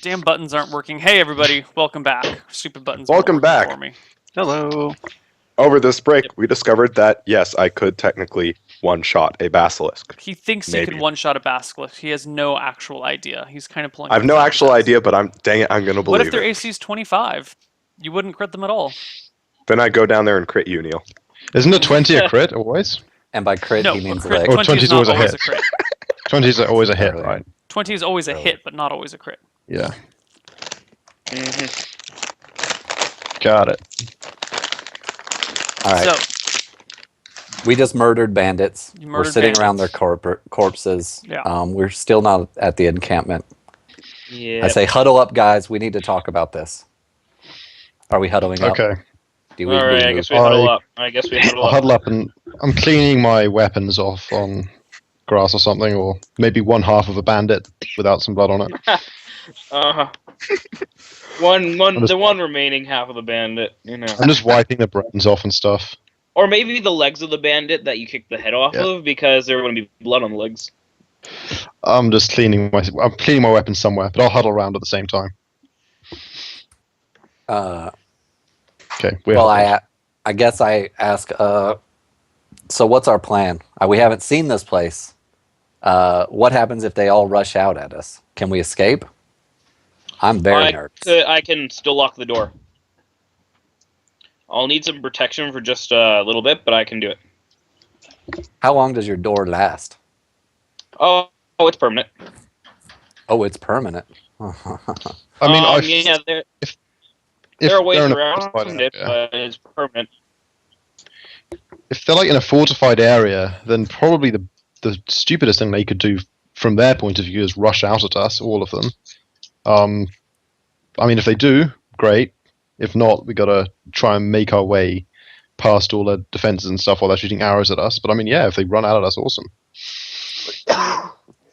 Damn buttons aren't working. Hey everybody, welcome back. Stupid buttons. Welcome back. For me. Hello. Over this break, we discovered that, yes, I could technically one-shot a basilisk. He thinks Maybe. he can one-shot a basilisk. He has no actual idea. He's kind of pulling. I have no actual idea, but dang it, I'm gonna believe it. What if their AC is 25? You wouldn't crit them at all. Then I'd go down there and crit you, Neil. Isn't a 20 a crit always? And by crit, No, he means crit, like... 20 is always a hit. 20 is always a hit, right? 20 is always a hit, but not always a crit. Yeah. Got it. All right. So, we just murdered bandits. We're sitting around their corpses. Yeah. We're still not at the encampment. Yeah. I say, huddle up, guys. We need to talk about this. Are we huddling up? Okay. All right, I guess we huddle up. I'll huddle up and I'm cleaning my weapons off on grass or something, or maybe one half of a bandit without some blood on it. The one remaining half of the bandit, you know. I'm just wiping the brains off and stuff. Or maybe the legs of the bandit that you kicked the head off of, because there would be blood on the legs. I'm just cleaning my weapons somewhere, but I'll huddle around at the same time. Okay. Well, I guess I ask. So what's our plan? We haven't seen this place. What happens if they all rush out at us? Can we escape? I'm very nervous. I can still lock the door. I'll need some protection for just a little bit, but I can do it. How long does your door last? Oh, it's permanent. Oh, it's permanent. I mean, there are ways they're around it, but it's permanent. If they're like in a fortified area, then probably the stupidest thing they could do from their point of view is rush out at us, all of them. I mean, if they do, great. If not, we gotta try and make our way past all the defenses and stuff while they're shooting arrows at us. But I mean, yeah, if they run out at us, awesome.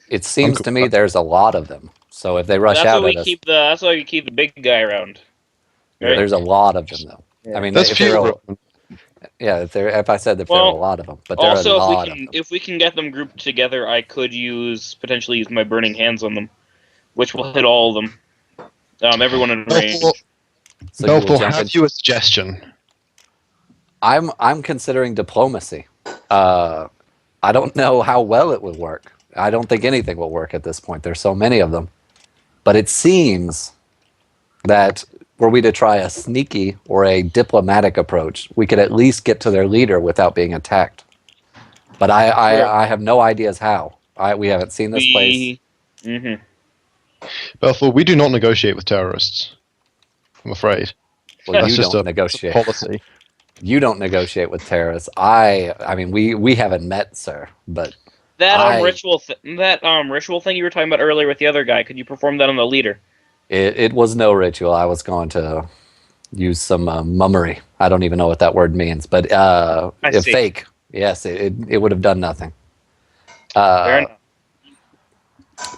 It seems to me there's a lot of them. So if they rush out at us, that's why we keep the big guy around. Right? There's a lot of them, though. Yeah. I mean, that's few. If I said that there are a lot of them, but there are a lot of them. If we can get them grouped together, I could potentially use my burning hands on them, which will hit all of them. Everyone in range. So Belthor, have you a suggestion? I'm considering diplomacy. I don't know how well it would work. I don't think anything will work at this point. There's so many of them. But it seems that were we to try a sneaky or a diplomatic approach, we could at least get to their leader without being attacked. But I have no ideas how. We haven't seen this place. Belthor, we do not negotiate with terrorists. I'm afraid. Well, that's you just don't a negotiate. Policy. You don't negotiate with terrorists. I mean, we haven't met, sir. But that ritual thing you were talking about earlier with the other guy. Could you perform that on the leader? It was no ritual. I was going to use some mummery. I don't even know what that word means, but fake. Yes, it would have done nothing.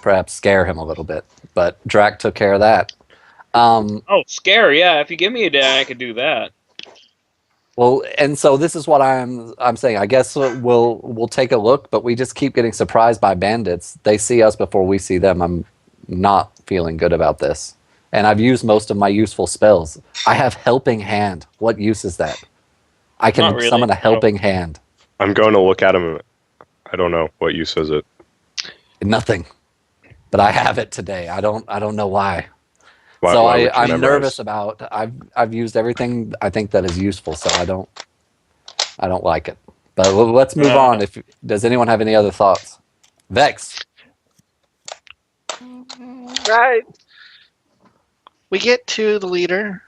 Perhaps scare him a little bit, but Drac took care of that. Scare! Yeah, if you give me a day, I could do that. Well, and so this is what I'm saying. I guess we'll take a look, but we just keep getting surprised by bandits. They see us before we see them. I'm not feeling good about this. And I've used most of my useful spells. I have Helping Hand. What use is that? I can summon a Helping Hand. I'm going to look at him. I don't know. What use is it? Nothing. But I have it today. I don't know why. I'm nervous about. I've used everything I think that is useful, so I don't like it. But let's move on. Does anyone have any other thoughts? Vex. Right. We get to the leader,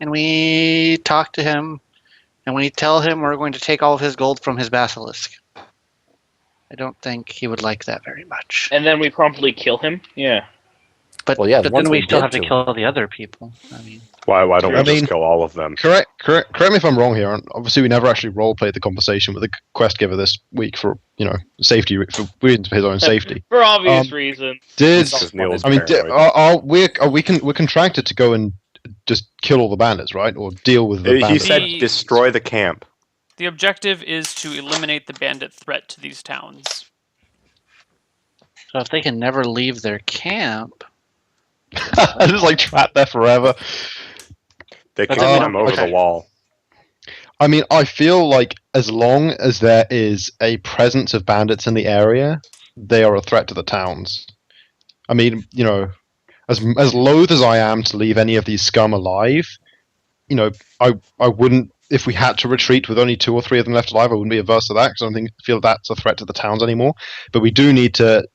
and we talk to him, and we tell him we're going to take all of his gold from his basilisk. I don't think he would like that very much. And then we promptly kill him? Yeah. But then we still have to kill the other people. I mean, why don't we just kill all of them? Correct me if I'm wrong here. Obviously, we never actually role-played the conversation with the quest giver this week for safety, for his own safety. For obvious reasons. We're contracted to go and just kill all the bandits, right? Or deal with the bandits. He said destroy the camp. The objective is to eliminate the bandit threat to these towns. So if they can never leave their camp, Just like trapped there forever. They But can then we climb don't- over okay. the wall. I mean, I feel like as long as there is a presence of bandits in the area, they are a threat to the towns. I mean, as loath as I am to leave any of these scum alive, I wouldn't. If we had to retreat with only 2 or 3 of them left alive, I wouldn't be averse to that because I don't feel that's a threat to the towns anymore. But we do need to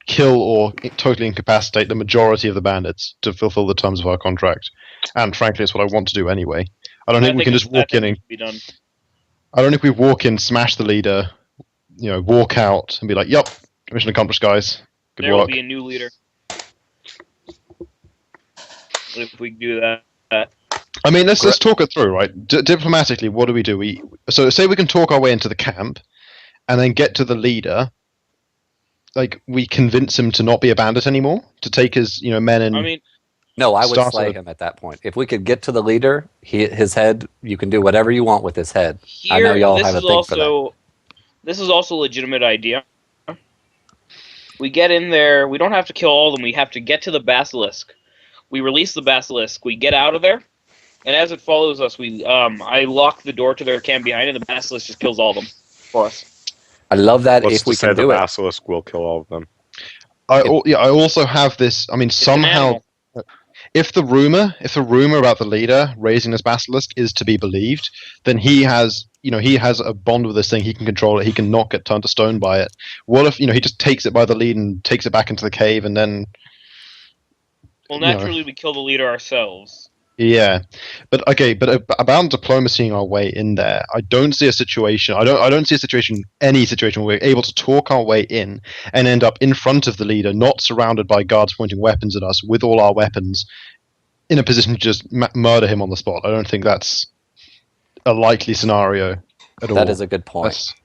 kill or totally incapacitate the majority of the bandits to fulfill the terms of our contract. And frankly, it's what I want to do anyway. I don't think we can just walk in and Be done. I don't think we walk in, smash the leader, walk out and be like, "Yup, mission accomplished, guys. Good There will work." be a new leader. If we do that. I mean, let's talk it through, right? Diplomatically, what do we do? So say we can talk our way into the camp, and then get to the leader. Like we convince him to not be a bandit anymore, to take his men in. I mean, No, I would Start slay with- him at that point. If we could get to the leader, his head, you can do whatever you want with his head. here, I know y'all this have a is thing for that. also this is also a legitimate idea. We get in there. We don't have to kill all of them. We have to get to the basilisk. We release the basilisk. We get out of there, and as it follows us, I lock the door to their camp behind, and the basilisk just kills all of them for us. I love that What's if we to say can the do it. basilisk will kill all of them? I also have this. I mean, It's an somehow, animal. if the rumor about the leader raising this basilisk is to be believed, then he has a bond with this thing. He can control it. He can not get turned to stone by it. What if he just takes it by the lead and takes it back into the cave, and then Well, naturally, we kill the leader ourselves. yeah, but about diplomacying our way in there, I don't see a situation. I don't see any situation where we're able to talk our way in and end up in front of the leader, not surrounded by guards pointing weapons at us, with all our weapons, in a position to just murder him on the spot. I don't think that's a likely scenario at all. That is a good point. That's-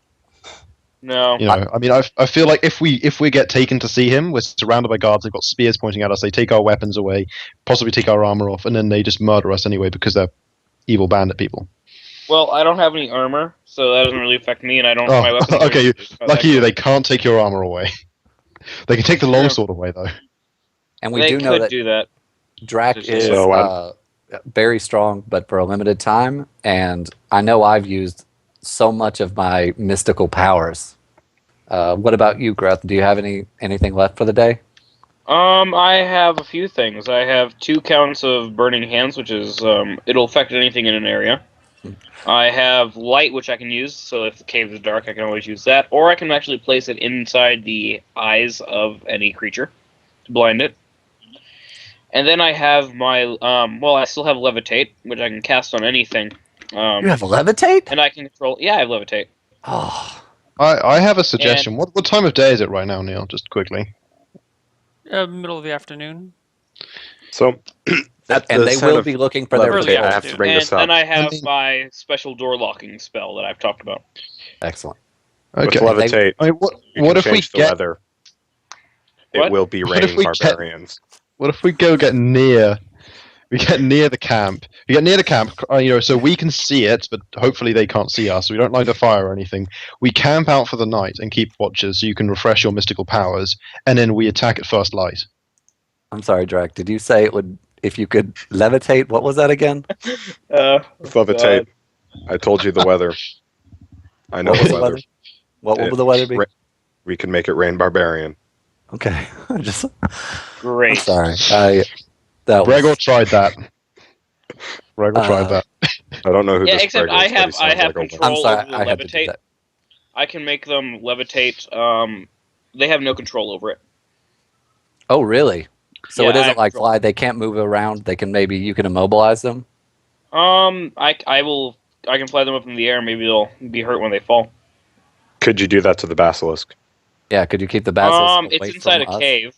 No. I mean, I feel like if we get taken to see him, we're surrounded by guards. They've got spears pointing at us. They take our weapons away, possibly take our armor off, and then they just murder us anyway because they're evil bandit people. Well, I don't have any armor, so that doesn't really affect me, and I don't. Oh, my weapons are- okay, are that Lucky you, good. they can't take your armor away. They can take the longsword away though. And we They do know could that do that. Drac Just is so, very strong, but for a limited time. And I know I've used so much of my mystical powers. What about you, Greth? Do you have anything left for the day? I have a few things. I have 2 counts of burning hands, which is it'll affect anything in an area. I have light, which I can use, so if the cave is dark, I can always use that. Or I can actually place it inside the eyes of any creature to blind it. And then I have my I still have levitate, which I can cast on anything. You have levitate? And I can control. Yeah, I have levitate. Oh, I have a suggestion. What time of day is it right now, Neil? Just quickly. Middle of the afternoon. So, at and the they sound will of be looking for their Early levitate, I have to afternoon. bring And this up. then I have I mean- my special door locking spell that I've talked about. Excellent. Okay. With levitate, I mean, you what can if we change the get weather. It What? will be What if raining we get- barbarians. What if we get near? We get near the camp. We get near the camp, so we can see it, but hopefully they can't see us. We don't light a fire or anything. We camp out for the night and keep watches, so you can refresh your mystical powers, and then we attack at first light. I'm sorry, Drac. Did you say it would, if you could levitate? What was that again? With levitate, I told you the weather. I know What was the the weather. weather? What will It- the weather be? ra- We can make it rain barbarian. Okay. I'm Great. sorry. That Gregor was, tried that. Gregor tried that. I don't know who Yeah, this except Greg is, I have- but he I sounds have like a control. I'm sorry. over the I had to do levitate. that. I can make them levitate. They have no control over it. Oh, really? So Yeah, it I isn't have like control. fly. They can't move around. They can you can immobilize them. I can fly them up in the air. Maybe they'll be hurt when they fall. Could you do that to the basilisk? Yeah. Could you keep the basilisk away It's inside a from us? cave.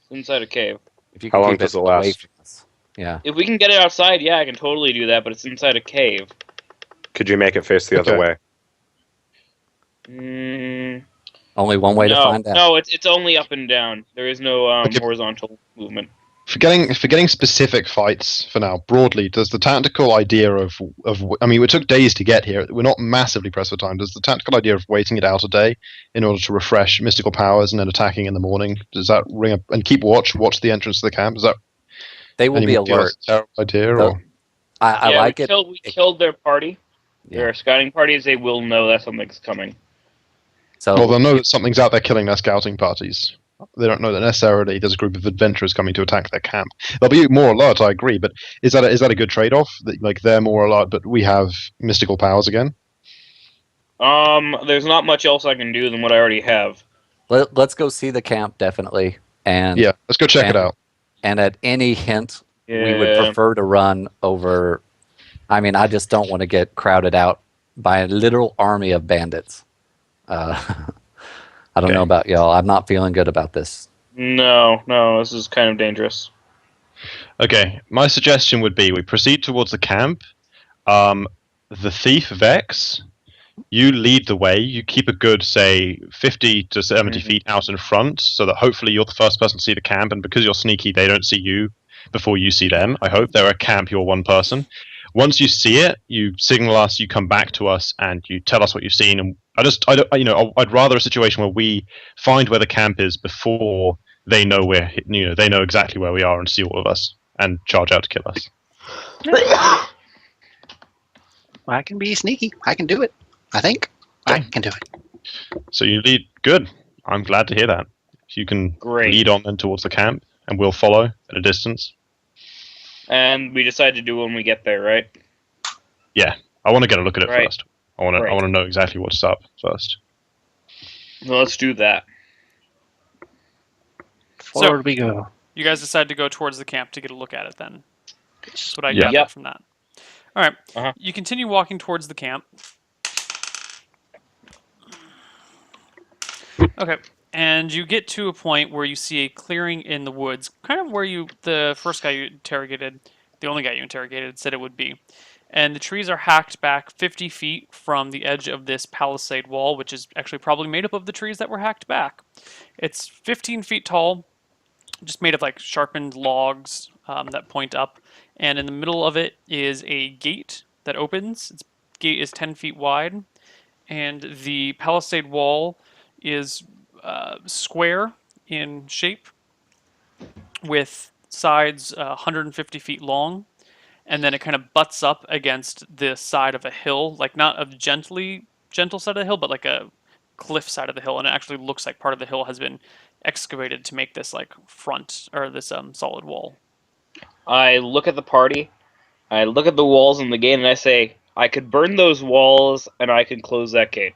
Inside a cave. If you How could long keep does it away last? from us. Yeah. If we can get it outside, yeah, I can totally do that. But it's inside a cave. Could you make it face the other Okay. way? Only one way no, to find out. No, it's only up and down. There is no Okay. horizontal movement. forgetting specific fights for now, broadly, does the tactical idea of I mean, it took days to get here. We're not massively pressed for time. Does the tactical idea of waiting it out a day in order to refresh mystical powers and then attacking in the morning, does that ring up? And keep watch the entrance to the camp? Is that They will be anyone feel alert. that's a terrible idea? The- Or I yeah, like we it. killed their party. Yeah. Their scouting parties. They will know that something's coming. So well, they'll know that something's out there killing their scouting parties. They don't know that necessarily there's a group of adventurers coming to attack their camp. They'll be more alert, I agree, but is that a good trade-off? That, like, they're more alert, but we have mystical powers again? There's not much else I can do than what I already have. let's go see the camp definitely, and Yeah, let's go check it out. And at any hint, we would Yeah. prefer to run over. I mean, I just don't want to get crowded out by a literal army of bandits. I don't know about y'all. I'm not feeling good about this. No, this is kind of dangerous. Okay, my suggestion would be we proceed towards the camp. The thief Vex, you lead the way. You keep a good, say, 50 to 70 feet out in front, so that hopefully you're the first person to see the camp, and because you're sneaky, they don't see you before you see them. I hope they're a camp, you're one person. Once you see it, you signal us, you come back to us, and you tell us what you've seen. And I'd rather a situation where we find where the camp is before they know they know exactly where we are and see all of us and charge out to kill us. I can be sneaky. I can do it. I think I can do it. So you lead. Good. I'm glad to hear that. You can Great. lead on then towards the camp, and we'll follow at a distance. And we decide to do when we get there, right? Yeah, I want to get a look at it Right. first. I want Right. to know exactly what's up first. Well, let's do that. Forward we go. You guys decide to go towards the camp to get a look at it then. That's what I Yeah. gather Yep. from that. All right. Uh-huh. You continue walking towards the camp. Okay. And you get to a point where you see a clearing in the woods, kind of where the first guy you interrogated, the only guy you interrogated, said it would be. And the trees are hacked back 50 feet from the edge of this palisade wall, which is actually probably made up of the trees that were hacked back. It's 15 feet tall, just made of like sharpened logs that point up. And in the middle of it is a gate that opens. Its gate is 10 feet wide. And the palisade wall is square in shape with sides 150 feet long. And then it kind of butts up against the side of a hill, like not a gentle side of the hill, but like a cliff side of the hill. And it actually looks like part of the hill has been excavated to make this like front or this solid wall. I look at the party, I look at the walls and the gate, and I say, I could burn those walls and I could close that gate.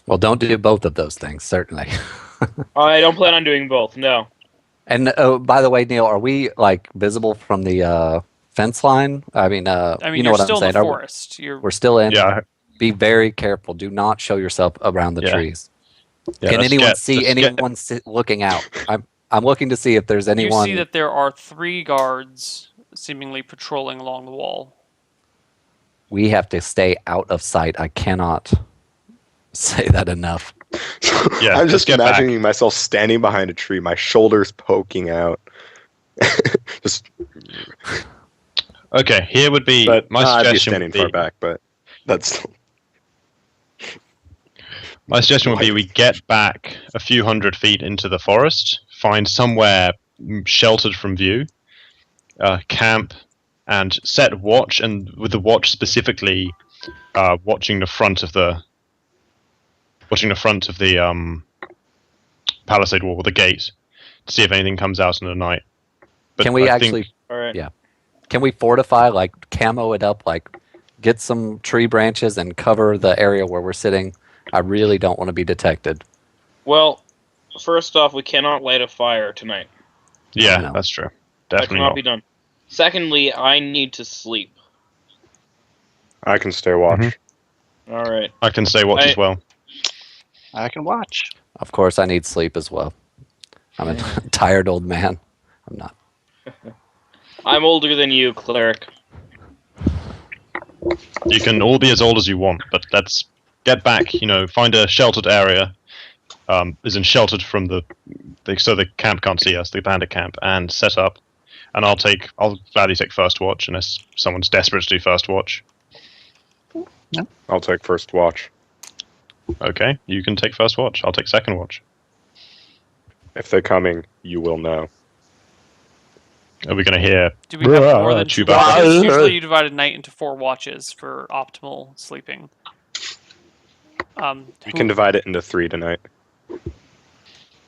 Well, don't do both of those things, certainly. I don't plan on doing both, no. And by the way, Neil, are we like visible from the fence line? I mean, I mean, you know you're what still I'm saying. in the forest. We're still in. Yeah, Be very careful. Do not show yourself around the Yeah. trees. yeah. Can let's anyone get- see let's get- anyone looking out? I'm looking to see if there's anyone. You see that there are 3 guards seemingly patrolling along the wall. We have to stay out of sight. I cannot say that enough. Yeah, I'm let's just get back. imagining myself standing behind a tree, my shoulders poking out. Just, Okay, here would be but my I'd be suggestion. standing Would be, far back, but that's My suggestion would be we get back a few hundred feet into the forest, find somewhere sheltered from view, camp, and set watch, and with the watch specifically watching the front of the palisade wall, the gate, to see if anything comes out in the night. But Can we I actually? think- All right. Yeah. Can we fortify, like camo it up, like get some tree branches and cover the area where we're sitting? I really don't want to be detected. Well, first off, we cannot light a fire tonight. Yeah, No. that's true. That Definitely cannot not. be done. Secondly, I need to sleep. I can stay watch. Mhm. All right. I can say watch as well. I can watch. Of course, I need sleep as well. I'm a tired old man. I'm not. I'm older than you, cleric. You can all be as old as you want, but let's get back, find a sheltered area, isn't sheltered from so the camp can't see us, the bandit camp, and set up. And I'll gladly take first watch unless someone's desperate to do first watch. I'll take first watch. Okay, you can take first watch. I'll take second watch. If they're coming, you will know. Are we going to hear? Do we have more than 2 Chewbacca. watches? Usually you divide a night into 4 watches for optimal sleeping. We can divide it into 3 tonight.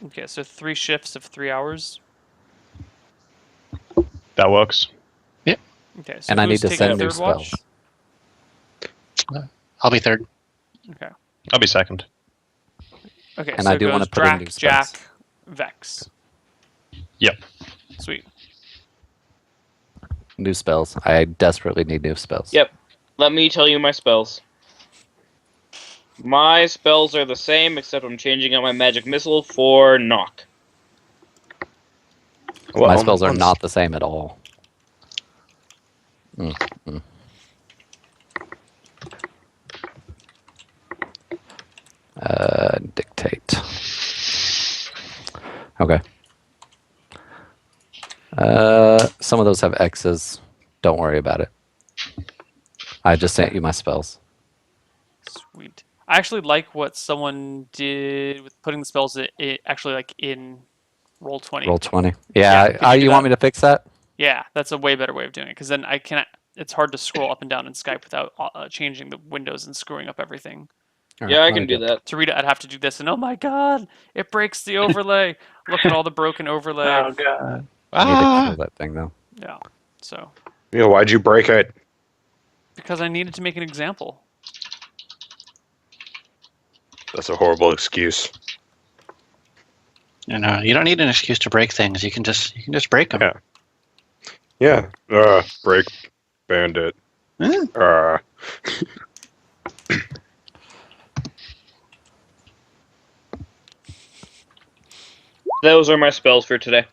Okay, so 3 shifts of 3 hours. That works. Okay, so And I who's need to taking send new third watch? spells. I'll be third. Okay. I'll be second. Okay, And so I it do wanna goes put in Drac, new spells. Jack, Vex. Yep. Sweet. New spells. I desperately need new spells. Yep. Let me tell you my spells. My spells are the same, except I'm changing out my magic missile for knock. My spells are not the same at all. Dictate. Okay. Some of those have X's. Don't worry about it. I just sent you my spells. Sweet. I actually like what someone did with putting the spells actually like in roll 20. Roll 20. Yeah, Yeah. could you do You want that? me to fix that? Yeah, that's a way better way of doing it because then I can. It's hard to scroll up and down in Skype without changing the windows and screwing up everything. All Yeah, right, I let me can do that. To read it, I'd have to do this, and oh my god, it breaks the overlay. Look at all the broken overlay. Oh god. I need to kill that thing though. Yeah. So Why'd you break it? because I needed to make an example. That's a horrible excuse. You know, you don't need an excuse to break things. You can just break them. Yeah. Yeah. Break bandit. Those are my spells for today.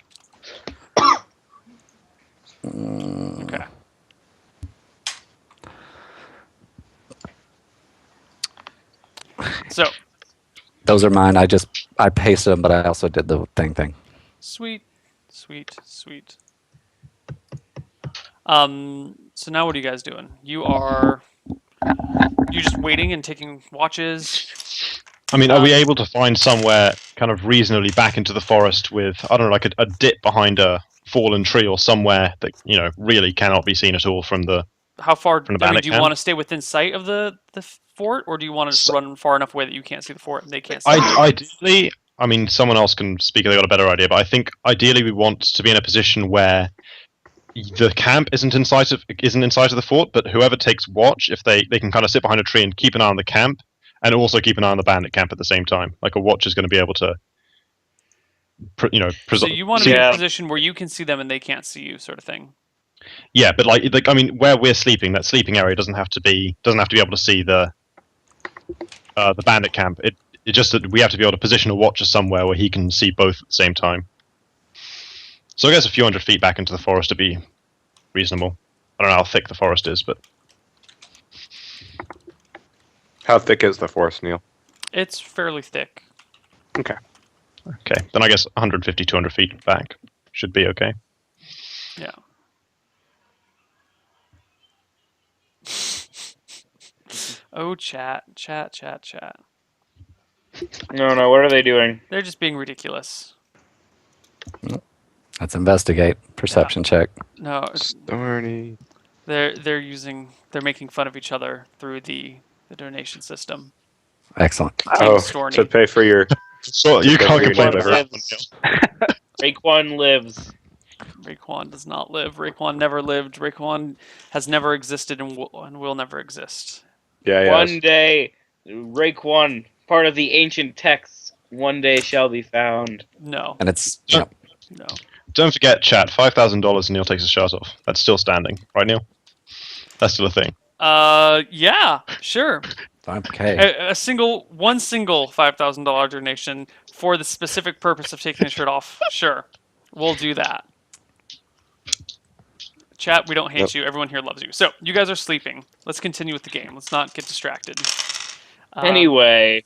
Okay. So Those are mine. I pasted them, but I also did the thing. sweet. So now what are you guys doing? You just waiting and taking watches. I mean, are we able to find somewhere kind of reasonably back into the forest with, I don't know, like a dip behind a fallen tree or somewhere that, really cannot be seen at all from the... How far? From the I mean, bandit do you camp? want to stay within sight of the fort, or do you want to just run far enough away that you can't see the fort and they can't see? Ideally, I mean, someone else can speak if they got a better idea, but I think ideally we want to be in a position where the camp isn't in sight of the fort, but whoever takes watch, if they can kind of sit behind a tree and keep an eye on the camp, and also keep an eye on the bandit camp at the same time. Like a watch is going to be able to, So you want to be in a position where you can see them and they can't see you, sort of thing. Yeah, but like I mean, where we're sleeping, that sleeping area doesn't have to be able to see the bandit camp. It just that we have to be able to position a watcher somewhere where he can see both at the same time. So I guess a few hundred feet back into the forest to be reasonable. I don't know how thick the forest is, but How thick is the forest, Neil? It's fairly thick. Okay. then I guess 150, 200 feet back should be okay. Yeah. Oh, chat. No, what are they doing? They're just being ridiculous. Let's investigate. Perception check. No, Starny. they're making fun of each other through the donation system. Excellent. Oh, Storny. to pay for your... So you can't complain Raekwon about lives. Raekwon lives. Raekwon does not live. Raekwon never lived. Raekwon has never existed and will never exist. Yeah, One day, Raekwon, part of the ancient texts, one day shall be found. No. And it's No. Don't forget, chat, $5,000 and Neil takes his shirt off. That's still standing, right, Neil? That's still a thing. Yeah, sure. okay. One single $5,000 donation for the specific purpose of taking the shirt off. Sure, we'll do that. Chat, we don't hate you. Everyone here loves you. So you guys are sleeping. Let's continue with the game. Let's not get distracted. Anyway,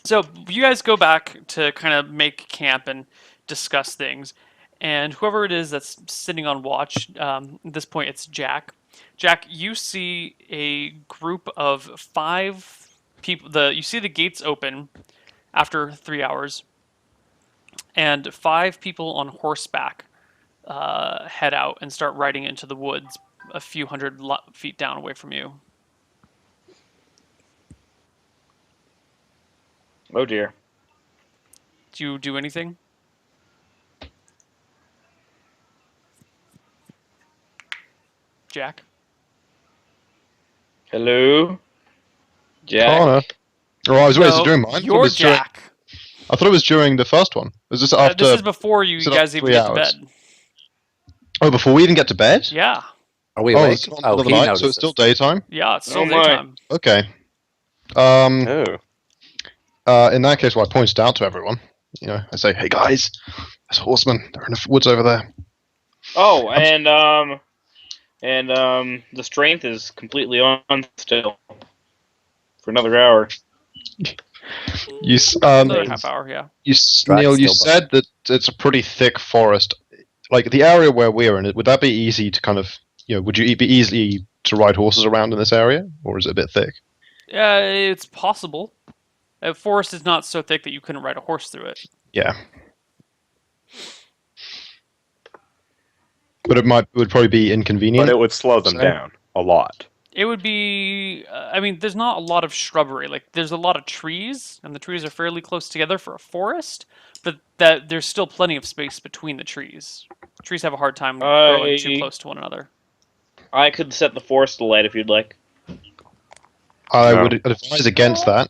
So you guys go back to kind of make camp and discuss things, and whoever it is that's sitting on watch, at this point it's Jack. Jack, you see a group of 5 people. You see the gates open after 3 hours, and 5 people on horseback head out and start riding into the woods a few hundred feet down away from you. Oh dear. Do you do anything? Jack? Hello, Jack. Connor. Oh, I was waiting during mine. I thought it You're was during- Jack. I thought it was during the first one. Was this after? This is before you is it guys after even 3 get to hours? bed. Oh, before we even get to bed? Yeah. Are we Oh, awake? it's not Oh, middle of the he night, noticed. so it's still daytime. Yeah, it's still Oh my. daytime. Okay. In that case, well, I pointed out to everyone. I say, "Hey guys, there's horsemen. They're in the woods over there." Oh, and the strength is completely on still for another hour. Another half hour, yeah. Neil, you still said that it's a pretty thick forest. Like the area where we're in, would that be easy to kind of, would you be easy to ride horses around in this area, or is it a bit thick? Yeah, it's possible. A forest is not so thick that you couldn't ride a horse through it. Yeah. But it would probably be inconvenient. But it would slow them So- down a lot. It would be. There's not a lot of shrubbery. Like, there's a lot of trees, and the trees are fairly close together for a forest. But there's still plenty of space between the trees. Trees have a hard time growing too close to one another. I could set the forest alight if you'd like. I No. would advise against that.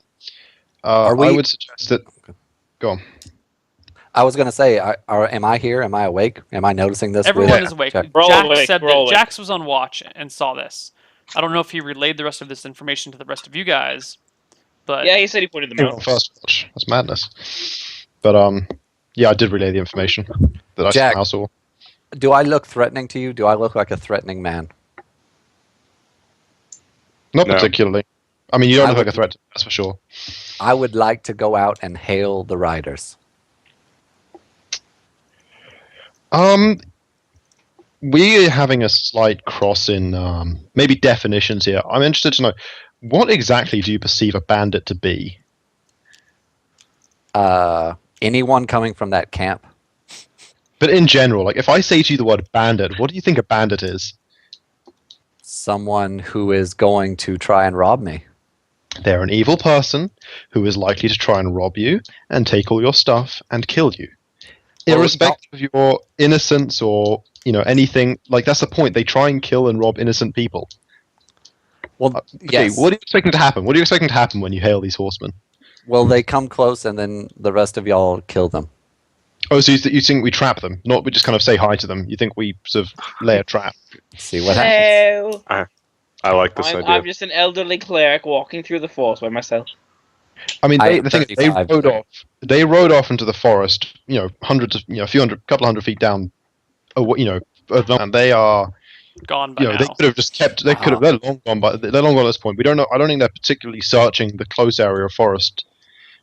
Are I we- would suggest that. Go on. I was going to say, am I here? Am I awake? Am I noticing this? Everyone with is awake. Jack? We're all Jack awake, said we're all that awake. Jax was on watch and saw this. I don't know if he relayed the rest of this information to the rest of you guys, but Yeah, he said he pointed them Anyone out. first watch. That's madness. But yeah, I did relay the information that I Jack. somehow saw. Do I look threatening to you? Do I look like a threatening man? Not No. particularly. I mean, you don't I look like would- a threat. That's for sure. I would like to go out and hail the riders. We're having a slight cross in maybe definitions here. I'm interested to know what exactly do you perceive a bandit to be? Anyone coming from that camp? But in general, like if I say to you the word bandit, what do you think a bandit is? Someone who is going to try and rob me. They're an evil person who is likely to try and rob you and take all your stuff and kill you. Well, Irrespective of your innocence or, anything, like that's the point. They try and kill and rob innocent people. Well, Okay, yes. what are you expecting to happen? What are you expecting to happen when you hail these horsemen? Well, they come close and then the rest of y'all kill them. Oh, so you think we trap them? Not we just kind of say hi to them. You think we sort of lay a trap? See what happens. Hello. I like this idea. I'm just an elderly cleric walking through the forest by myself. I mean, I they, am the thing is, they 35. rode off. They rode off into the forest. Hundreds of, couple hundred feet down. And they are. gone by now. They could have just kept. They could have. They're long gone. They're long gone at this point. We don't know. I don't think they're particularly searching the close area of forest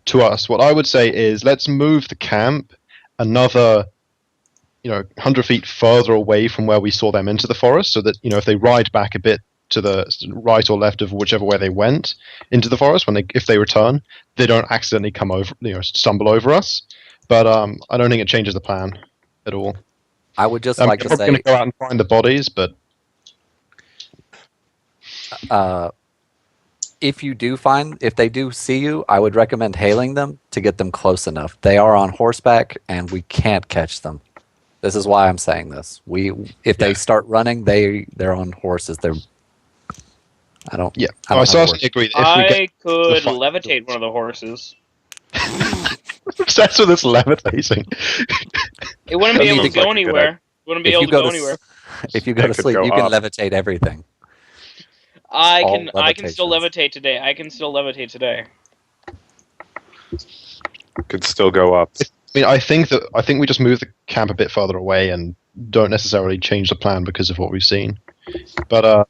to us. What I would say is, let's move the camp another, 100 feet further away from where we saw them into the forest, so that if they ride back a bit to the right or left of whichever way they went into the forest, if they return, they don't accidentally come over, stumble over us. But I don't think it changes the plan at all. I would just I'm like to probably going say, to go out and find the bodies, but if they do see you, I would recommend hailing them to get them close enough. They are on horseback and we can't catch them. This is why I'm saying this. If they start running, they're on horses. I don't yeah, I I don't know certainly the agree. If I could fight- levitate one of the horses. obsessed with this levitating. It wouldn't be I mean, able to it's go like a good anywhere. Wouldn't be If able you to go go to anywhere. if you go It to could sleep, go you can up. levitate everything. I all can still levitations. levitate today. I can still levitate today. Could still go up. I mean, I think we just move the camp a bit further away and don't necessarily change the plan because of what we've seen. But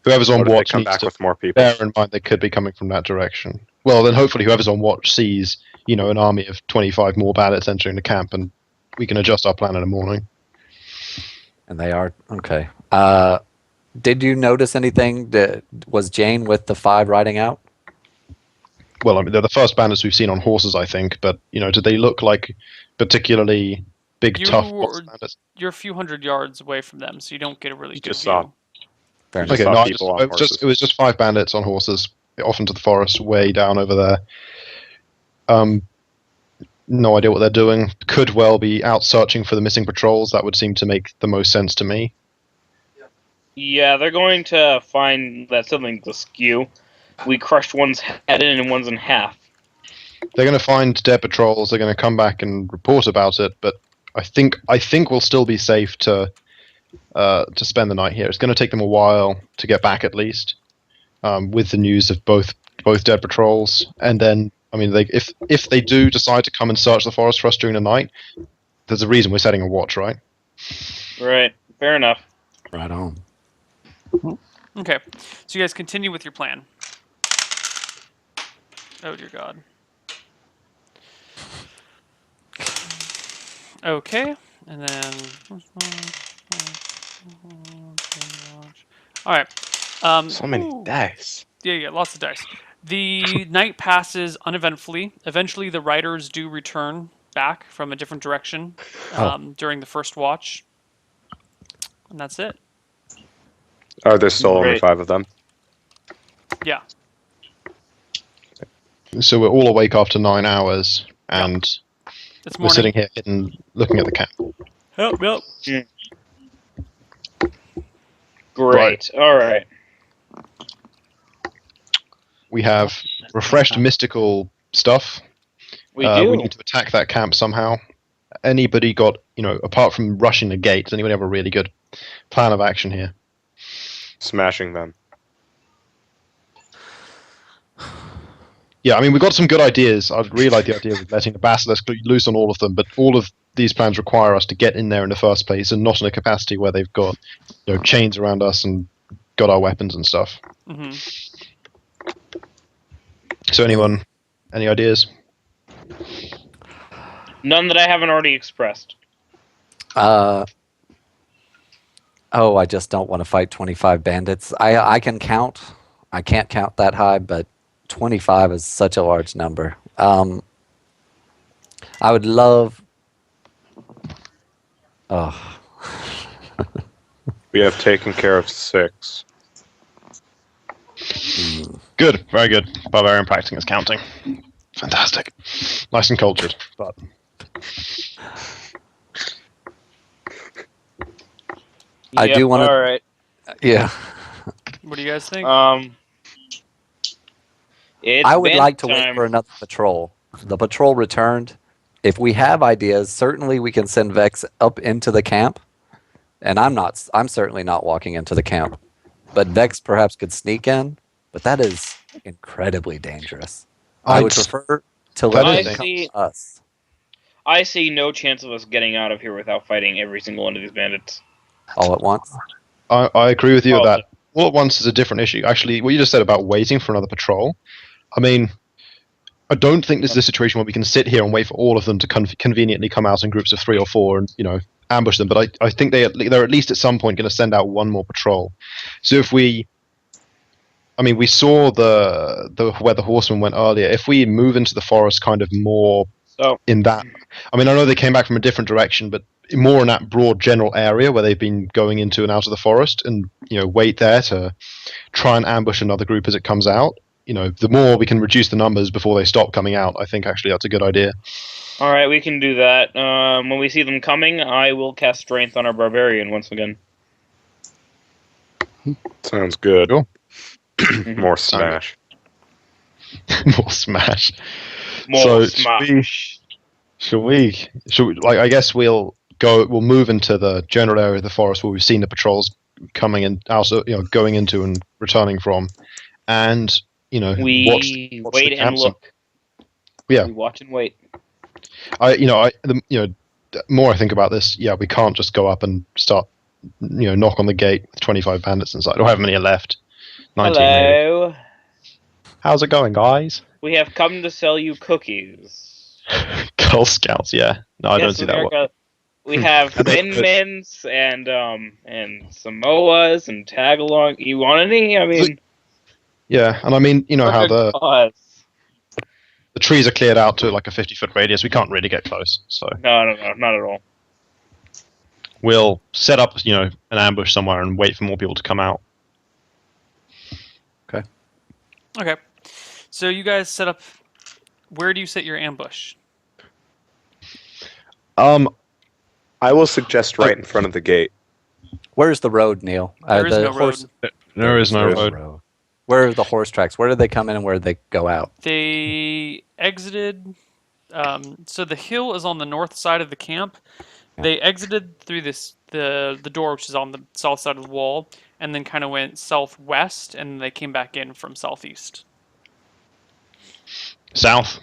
whoever's on What if they watch come needs back to with more people? bear in mind they could be coming from that direction. Well, then hopefully whoever's on watch sees, an army of 25 more bandits entering the camp, and we can adjust our plan in the morning. And they are okay. Did you notice anything? Was Jane with the 5 riding out? Well, I mean, they're the first bandits we've seen on horses, I think, but, did they look like particularly big, tough bandits? You're a few hundred yards away from them, so you don't get a really good Just view. saw- Fair Just enough. Okay, saw no, people on it was just 5 bandits on horses off into the forest, way down over there. No idea what they're doing. Could well be out searching for the missing patrols. That would seem to make the most sense to me. Yeah, they're going to find that something's askew. We crushed one's head in and one's in half. They're going to find dead patrols. They're going to come back and report about it. But I think we'll still be safe to spend the night here. It's going to take them a while to get back, at least, with the news of both dead patrols. And then, I mean, if they do decide to come and search the forest for us during the night, there's a reason we're setting a watch, right? Right. Fair enough. Right on. Okay, so you guys continue with your plan. Oh dear God. Okay, and then. All right. So many dice. Yeah, lots of dice. The night passes uneventfully. Eventually, the riders do return back from a different direction during the first watch, and that's it. Are there still only Great. 5 of them? Yeah. So we're all awake after 9 hours, and It's we're morning. sitting here hidden, looking at the camp. Yep. Great. All right. We have refreshed mystical stuff. We do. We need to attack that camp somehow. Anybody got, apart from rushing the gate, does anybody have a really good plan of action here? Smashing them. Yeah, I mean, we've got some good ideas. I'd really like the idea of letting the basilisk loose on all of them, but all of these plans require us to get in there in the first place, and not in a capacity where they've got, chains around us and got our weapons and stuff. Mm-hmm. So, any ideas? None that I haven't already expressed. I just don't want to fight 25 bandits. I can count. I can't count that high, but 25 is such a large number. I would love. Oh, We have taken care of 6. Good, very good. Barbarian practicing is counting. Fantastic. Nice and cultured, but I do wanna- All right. yeah. What do you guys think? It's I would band like to wait time. for another patrol. The patrol returned. If we have ideas, certainly we can send Vex up into the camp. And I'm certainly not walking into the camp. But Vex perhaps could sneak in, but that is incredibly dangerous. I would prefer to let I them come see- to us. I see no chance of us getting out of here without fighting every single one of these bandits. All at once. I agree with you Oh, that all at once is a different issue. Actually, what you just said about waiting for another patrol, I mean, I don't think this is a situation where we can sit here and wait for all of them to conveniently come out in groups of 3 or 4 and, ambush them. But I think they're at least at some point going to send out one more patrol. So if we saw where the horsemen went earlier. If we move into the forest kind of more So in that, I mean, I know they came back from a different direction, but more in that broad general area where they've been going into and out of the forest, and wait there to try and ambush another group as it comes out. The more we can reduce the numbers before they stop coming out, I think actually that's a good idea. all right, we can do that. When we see them coming, I will cast strength on our barbarian once again. Sounds good. Cool. More smash. More smash. More smash. Should we? I guess we'll move into the general area of the forest where we've seen the patrols coming in, also going into and returning from, and We watch wait the and camps look. Yeah. We watch and wait. The more I think about this, we can't just go up and start, knock on the gate with 25 bandits inside. Or however many are left. 19 maybe. Hello. How's it going, guys? We have come to sell you cookies. Girl Scouts, yeah. No, I don't Yes, see that one. America. We have Thin Mints and Samoas and Tagalong. You want any? I mean, Yeah, and I mean, you know how the cause. trees are cleared out to like a 50-foot radius. We can't really get close, so No, not at all. we'll set up, an ambush somewhere and wait for more people to come out. Okay. So you guys set up. Where do you set your ambush? I will suggest right in front of the gate. Where's the road, Neil? There is the no horse, road. There is no There's- road. Where are the horse tracks? Where did they come in and where did they go out? They exited. So the hill is on the north side of the camp. They exited through the door, which is on the south side of the wall, and then kind of went southwest, and they came back in from southeast. South.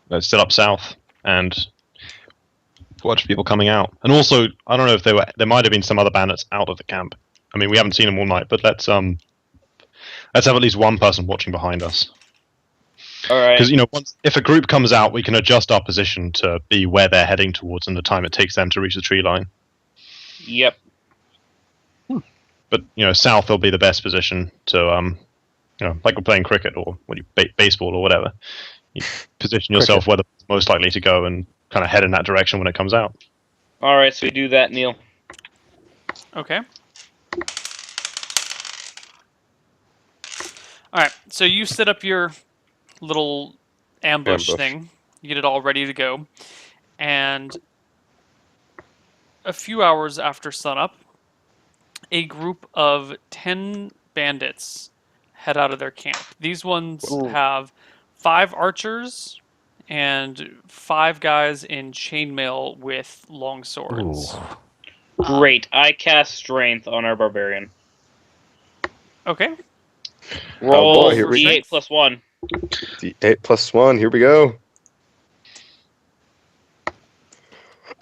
Let's set up south and watch people coming out. And also, I don't know if there might have been some other bandits out of the camp. I mean, we haven't seen them all night, but let's have at least one person watching behind us. All right. Because if a group comes out, we can adjust our position to be where they're heading towards and the time it takes them to reach the tree line. Yep. But south will be the best position to like we're playing cricket or baseball or whatever. You position yourself where it's most likely to go and kind of head in that direction when it comes out. All right. So we do that, Neil. Okay. All right. So you set up your little ambush thing. You get it all ready to go, and a few hours after sunup, a group of 10 bandits head out of their camp. These ones have 5 archers and 5 guys in chainmail with long swords. Ooh. Great. I cast Strength on our barbarian. Okay. Roll boy, here we D8 plus 1. D8 plus 1. Here we go.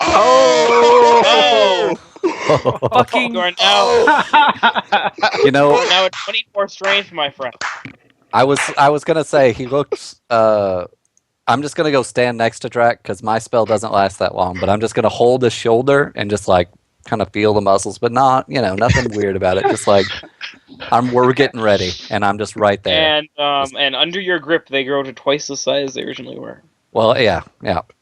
Oh! Fucking You are now, You know, now at 24 strength, my friend. I was gonna say he looks. I'm just gonna go stand next to Drac because my spell doesn't last that long. But I'm just gonna hold his shoulder and just like kind of feel the muscles, but not nothing weird about it. Just like we're getting ready, and I'm just right there. And under your grip, they grow to twice the size they originally were. Well, yeah.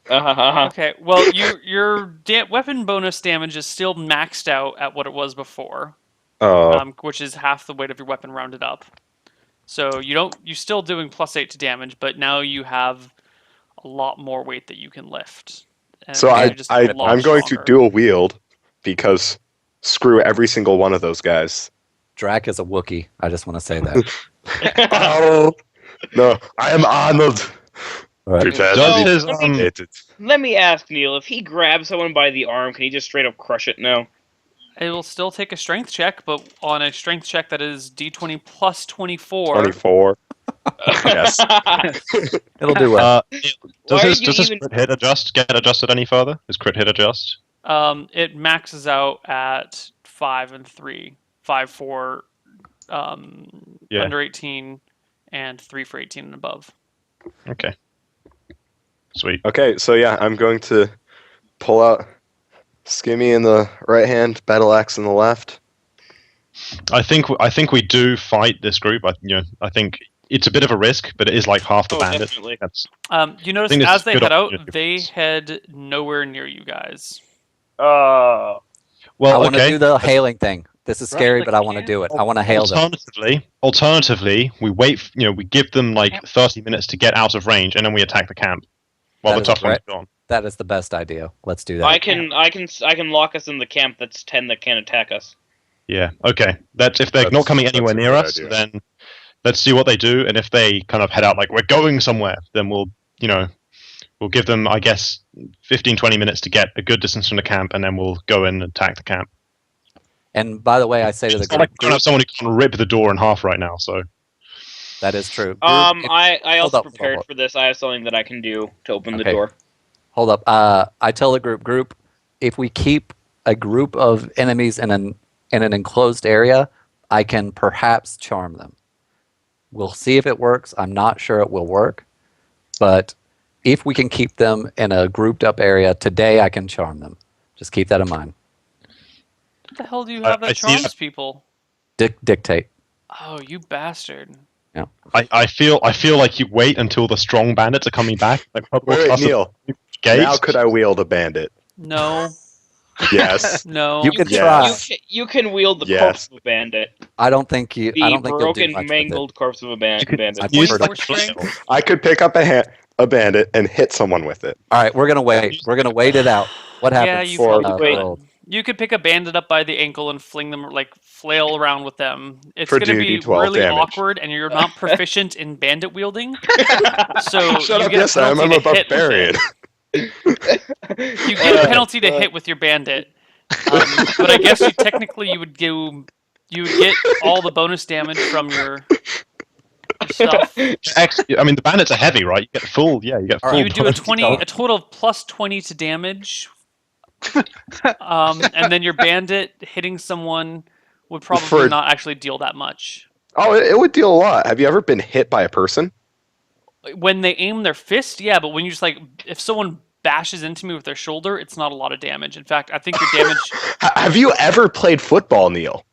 Okay. Well, your weapon bonus damage is still maxed out at what it was before, which is half the weight of your weapon rounded up. So you're still doing +8 to damage, but now you have a lot more weight that you can lift. And So you're just a lot I'm going to stronger. dual wield because screw every single one of those guys. Drac is a Wookiee. I just want to say that. Oh no, I am Arnold. Right. Prepare Does to his, be hated. Let me ask Neil, if he grabs someone by the arm, can he just straight up crush it now? It will still take a strength check, but on a strength check that is D20 plus 24. 24. Yes. It'll do well. Why Does are you his even- crit hit get adjusted any further? His crit hit adjust? It maxes out at 5 and 3. 5 for under 18 and 3 for 18 and above. Okay. Sweet. Okay, so yeah, I'm going to pull out Skimmy in the right hand, Battle Axe in the left. I think we do fight this group. I think it's a bit of a risk, but it is like half the bandits. Definitely. You notice think this as is they good head out, opportunity. they head nowhere near you guys. I Well, want to okay. do the hailing thing. This is Right, scary, like but I you want to can. do it. I want to hail them. Alternatively, we wait. We give them like 30 minutes to get out of range, and then we attack the camp while That the is tough one's right. gone. That is the best idea. Let's do that. I can lock us in the camp that's 10 that can't attack us. Yeah. Okay. If they're That's- not coming that's anywhere a near good us, idea. then let's see what they do. And if they kind of head out like we're going somewhere, then we'll give them, I guess, 15, 20 minutes to get a good distance from the camp, and then we'll go in and attack the camp. And by the way, I say to the It's not like group, we don't have someone who can rip the door in half right now. So that is true. Group, I hold also up. prepared for this. I have something that I can do to open the Okay. door. Hold up. I tell the group, if we keep a group of enemies in an enclosed area, I can perhaps charm them. We'll see if it works. I'm not sure it will work, But if we can keep them in a grouped up area, today I can charm them. Just keep that in mind. What the hell do you I- have I that see charms that. people? Dictate. Oh, you bastard. I feel like you wait until the strong bandits are coming back. Like, Wait, Neil. Gate. Now could I wield a bandit? No. Yes. No. You can Yes. try. You can wield the Yes. corpse of a bandit. I don't think you. The I don't think you'll do broken, much with it. mangled corpse of a bandit. I've use heard Four of- strength. I could pick up a bandit and hit someone with it. All right, we're gonna wait. We're gonna wait it out. What Yeah, happens? you For- probably Wait. could. You could pick a bandit up by the ankle and fling them, like flail around with them. It's For going to be 2d12 really damage. awkward, and you're not proficient in bandit wielding. So Shut you up, get yes, a I am. penalty I'm a to hit with barbarian. it. You get a penalty to hit with your bandit. But I guess you would get all the bonus damage from your stuff. I mean, the bandits are heavy, right? You get full. Yeah, you get All full. right. You would do a bonus. total of plus 20 to damage. And then your bandit hitting someone would probably For- not actually deal that much. Oh, it would deal a lot. Have you ever been hit by a person? When they aim their fist, yeah, but when you just like, if someone bashes into me with their shoulder, it's not a lot of damage. In fact, I think your damage, Have you ever played football, Neil?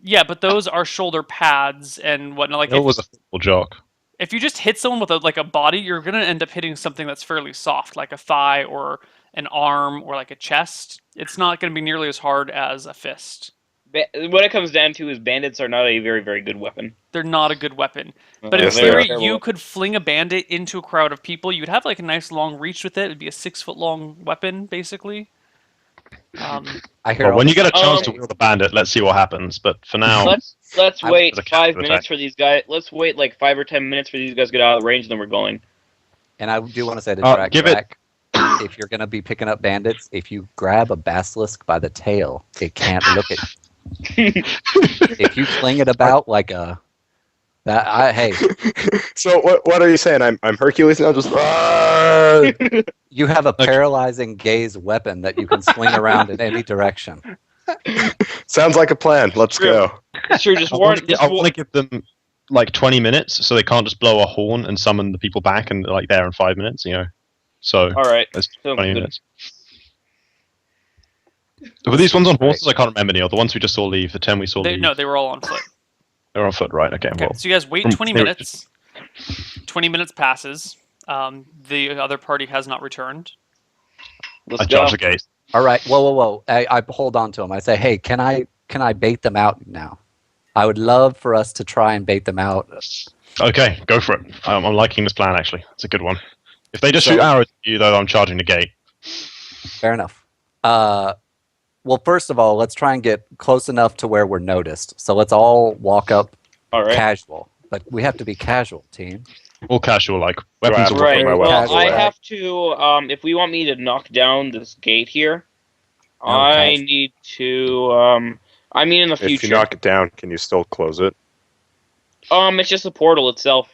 yeah, but those are shoulder pads and whatnot. Like, It was a football joke. if you just hit someone with a body, you're gonna end up hitting something that's fairly soft, like a thigh or an arm or like a chest. It's not gonna be nearly as hard as a fist. What it comes down to is bandits are not a very, very good weapon. They're not a good weapon. But in Yes, they theory, are. you could fling a bandit into a crowd of people. You'd have like a nice long reach with it. It'd be a 6-foot long weapon, basically. I hear. Well, all when the you get a chance Oh. to wield a bandit, let's see what happens. But for now, Let's I- wait As a 5 counter minutes attack. for these guys. Let's wait like 5 or 10 minutes for these guys to get out of the range, and then we're going. And I do want to say to give it- Drac, if you're going to be picking up bandits, if you grab a basilisk by the tail, it can't look at you. If you fling it about like a hey, So what are you saying? I'm Hercules now. Just you have a paralyzing gaze weapon that you can swing around in any direction. sounds like a plan. Let's go. Sure, just I warn. want to give them like 20 minutes, so they can't just blow a horn and summon the people back and like there in 5 minutes. You know, so All right. that's Sounds 20 good. minutes. Were these ones on horses? I can't remember, Neil. The ones we just saw leave, the 10 we saw leave. No, they were all on foot. They're on foot, right? Okay, Okay, well, so you guys wait from 20 theory- minutes. 20 minutes passes. The other party has not returned. Let's I go. charge the gate. All right, whoa! I hold on to him. I say, hey, can I bait them out now? I would love for us to try and bait them out. Okay, go for it. I'm liking this plan actually. It's a good one. If they just So- shoot arrows at you, though, I'm charging the gate. Fair enough. Well, first of all, let's try and get close enough to where we're noticed. So let's all walk up All right. casual, but we have to be casual, team. All casual, like I weapons. have Are to Right. put my Well, weapons I away? have to. If we want me to knock down this gate here, No, I guys. need to. I mean, in the If you future. knock it down, can you still close it? It's just the portal itself.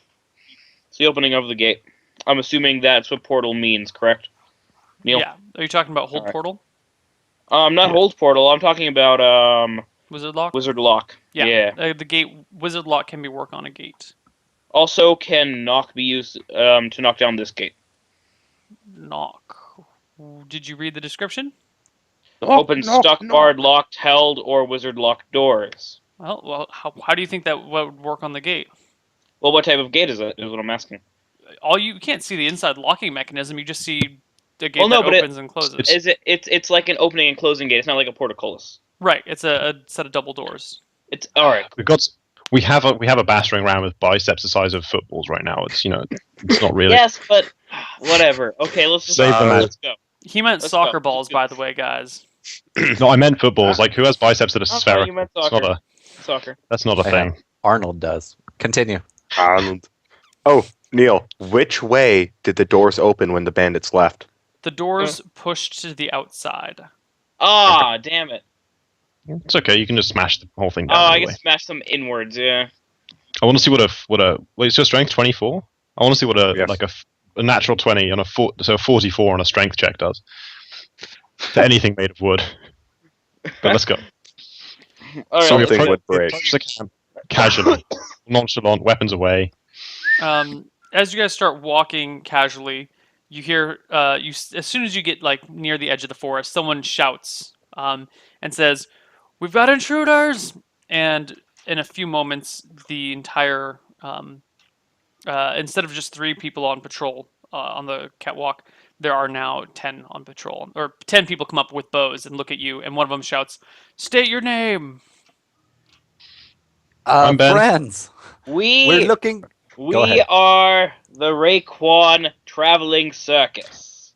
It's the opening of the gate. I'm assuming that's what portal means, correct? Neil. Yeah. Are you talking about hold Alright. portal? Not hold portal. I'm talking about Wizard lock? wizard lock. Yeah. The gate wizard lock can be work on a gate. Also, can knock be used to knock down this gate? Knock. Did you read the description? Open, stuck, barred, locked, held, or wizard locked doors. Well, how do you think that would work on the gate? Well, what type of gate is it? Is what I'm asking. You can't see the inside locking mechanism. You just see the gate Well, no, that but it- opens and closes. Is it? It's like an opening and closing gate. It's not like a portcullis. Right. It's a set of double doors. It's all right. We have a battering ram with biceps the size of footballs right now. It's it's not really. Yes, but whatever. Okay, let's just Save the match. let's go. He meant Let's soccer go. balls, Let's by the way, guys. No, I meant footballs. Like who has biceps that are Oh, spherical? you meant That's soccer. not Soccer. that's not a I thing. Arnold does. Continue. Oh, Neil, which way did the doors open when the bandits left? The doors pushed to the outside. Ah, damn it. It's okay. You can just smash the whole thing Oh, down. I anyway. guess smash them inwards. Yeah. I want to see what a wait. It's your strength 24. I want to see what Yes. a natural 20 on a 44 on a strength check does to anything made of wood. But let's go. All right. So we Something approach- would we break. approach the camp casually, nonchalant, weapons away. as you guys start walking casually, you hear as soon as you get like near the edge of the forest, someone shouts and says, "We've got intruders!" And in a few moments, the entire instead of just 3 people on patrol on the catwalk, there are now 10 on patrol, or 10 people come up with bows and look at you, and one of them shouts, "State your name." I'm Ben. Friends, we're We looking. Go we ahead. are the Raekwon Traveling Circus,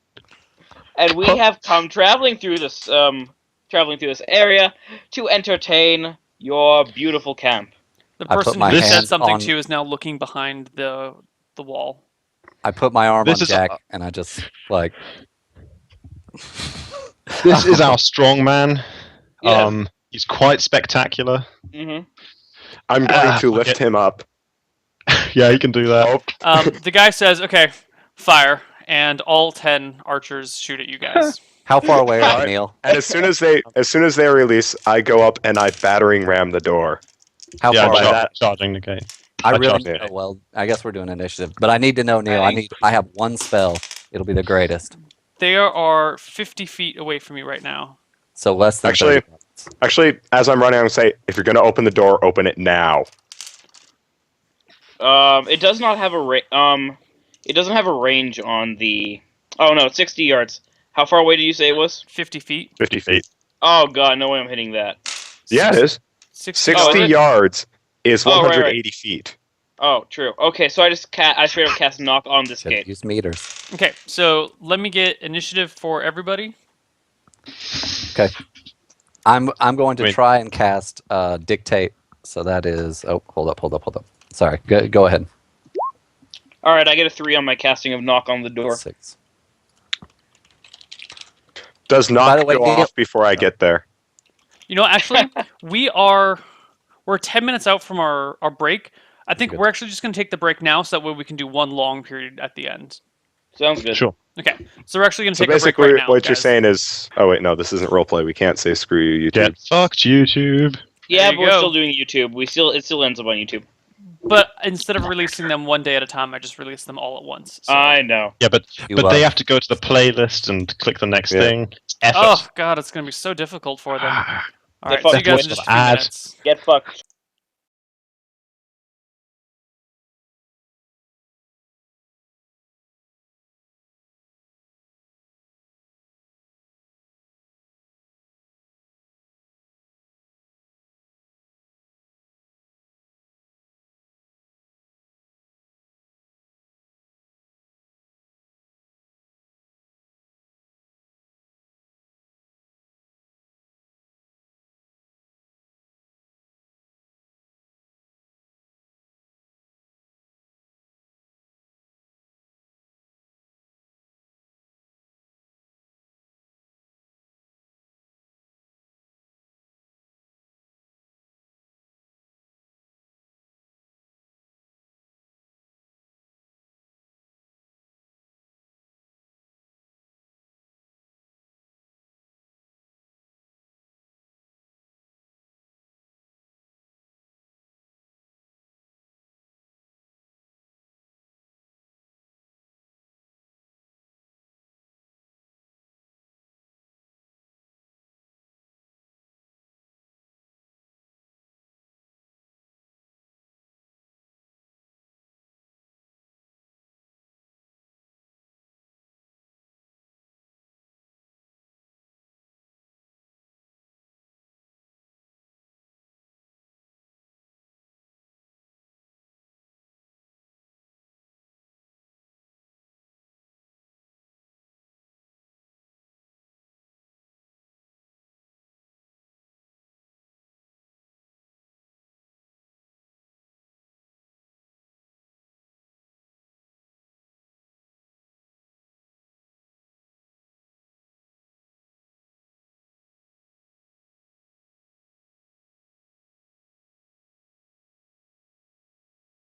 and we have come traveling through this area to entertain your beautiful camp. The I put person my who said hands something on- to you is now looking behind the wall. I put my arm This on is- Jack, and I just like. This is our strong man. Yeah. He's quite spectacular. hmm I'm going to fuck lift it. him up. Yeah, he can do that. Oh, The guy says, "Okay, fire," and all 10 archers shoot at you guys. How far away are Alright. you, Neil? and as soon as they release, I go up and I battering ram the door. How Yeah, far by away? that- charging the gate. I I really. charged it. Well, I guess we're doing initiative, but I need to know, Neil. I have one spell. It'll be the greatest. They are 50 feet away from you right now. So less than Actually- 30 minutes. Actually, as I'm running, I'm gonna say, if you're gonna open the door, open it now. It does not have it doesn't have a range on the. Oh no, it's 60 yards. How far away did you say it was? 50 feet. 50 feet. Oh god, no way I'm hitting that. Yeah, it is. 60 Oh, is 60 it? yards is Oh, right, 180 feet. Oh, true. Okay, so I straight up cast knock on this Should've gate. used meters. Okay, so let me get initiative for everybody. Okay. I'm going to Wait. try and cast dictate. So that is. Oh, hold up. Sorry. Go ahead. All right, I get a 3 on my casting of knock on the door. 6. Does By not the way, go Neil- off before I get there. You know, actually, we're 10 minutes out from our break. I think Good. we're actually just going to take the break now, so that way we can do one long period at the end. Sounds good. Sure. Okay, so we're actually going to So take a break basically, right now. what you're guys. saying is, oh wait, no, this isn't roleplay. We can't say screw you, YouTube. Get fucked, YouTube. Yeah, There but you we're go. still doing YouTube. It still ends up on YouTube. But instead of releasing them one day at a time, I just released them all at once. So. I know. Yeah, but You, they have to go to the playlist and click the next Yeah. thing. Effort. Oh god, it's going to be so difficult for them. All right, fuck see you guys in with just a few ads. minutes. Get fucked.